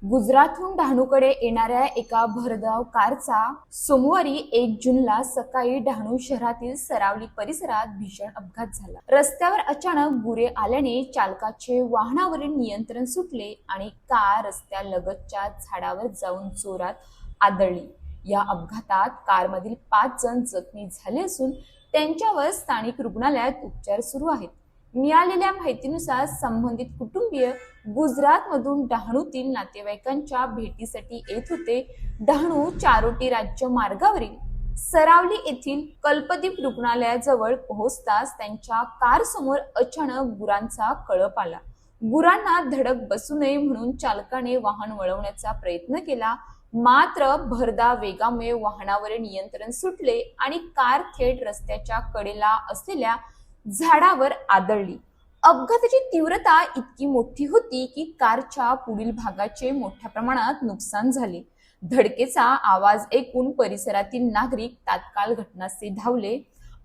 गुजरातहून डहाणूकडे येणाऱ्या एका भरधाव कारचा सोमवारी 1 जूनला सकाळी डहाणू शहरातील सरावली परिसरात भीषण अपघात झाला। रस्त्यावर अचानक गुरे आल्याने चालकाचे वाहनावरील नियंत्रण सुटले आणि कार रस्त्यालगतच्या झाडावर जाऊन जोरात आदळली। या अपघातात कारमधील 5 जण जखमी झाले असून त्यांच्यावर स्थानिक रुग्णालयात उपचार सुरू आहेत। मिळालेल्या माहितीनुसार संबंधित कुटुंबीय गुजरातमधून डहाणूतील नातेवाईकांच्या भेटीसाठी येत होते। डहाणू चारोटी राज्य मार्गावरील सरावली येथील कल्पदीप रुग्णालयाजवळ पोहोचताच त्यांच्या कार समोर अचानक गुरांचा कळप आला। गुरांना धडक बसू नये म्हणून चालकाने वाहन वळवण्याचा प्रयत्न केला, मात्र भरधाव वेगामुळे वाहनावरील नियंत्रण सुटले आणि कार थेट रस्त्याच्या कडेला असलेल्या झाडावर आदळली। अपघाताची तीव्रता इतकी मोठी होती की कारच्या पुढील भागाचे मोठ्या प्रमाणात नुकसान झाले। धडकेचा आवाज ऐकून परिसरातील नागरिक तात्काळ घटनास्थळी धावले।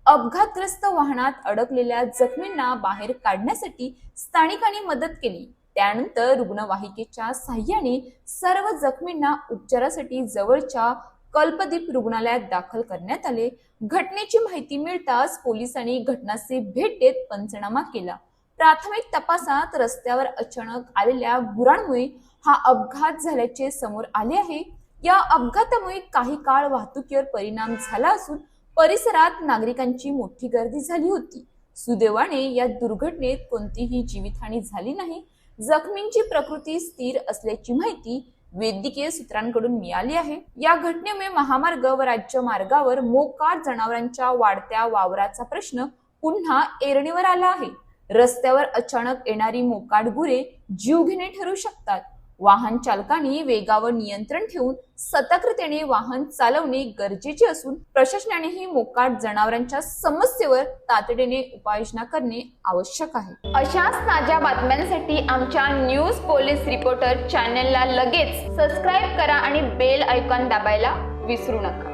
अपघातग्रस्त वाहनात अडकलेल्या जखमींना बाहेर काढण्यासाठी स्थानिकांनी मदत केली। त्यानंतर रुग्णवाहिकेच्या साहाय्याने सर्व जखमींना उपचारासाठी जवळच्या कल्पदीप रुग्णालयात दाखल करण्यात आले। घटनेची माहिती मिळताच पोलिसांनी घटनास्थळी भेट देत पंचनामा केला। प्राथमिक तपासात रस्त्यावर अचानक आलेल्या गुरांमुळे हा अपघात झाल्याचे समोर आले आहे। या अपघातामुळे काही काळ वाहतुकीवर परिणाम झाला असून परिसरात नागरिकांची मोठी गर्दी झाली होती। सुदैवाने या दुर्घटनेत कोणतीही जीवितहानी झाली नाही। जखमींची प्रकृती स्थिर असल्याची माहिती वैद्यकीय सूत्रांकडून मिळाली आहे। या घटनेमुळे महामार्ग व राज्य मार्गावर मोकाट जनावरांच्या वाढत्या वावराचा प्रश्न पुन्हा ऐरणीवर आला आहे। रस्त्यावर अचानक येणारी मोकाट गुरे जीवघेणी ठरू शकतात। वाहन चालकांनी वेगावर नियंत्रण ठेवून सतर्कतेने वाहन चालवणे गरजेचे असून प्रशासनानेही मोकाट जनावरांच्या समस्येवर तातडीने उपाययोजना करणे आवश्यक आहे। अशाच ताज्या बातम्यांसाठी आमच्या न्यूज पोलीस रिपोर्टर चॅनलला लगेच सबस्क्राईब करा आणि बेल आयकॉन दाबायला विसरू नका।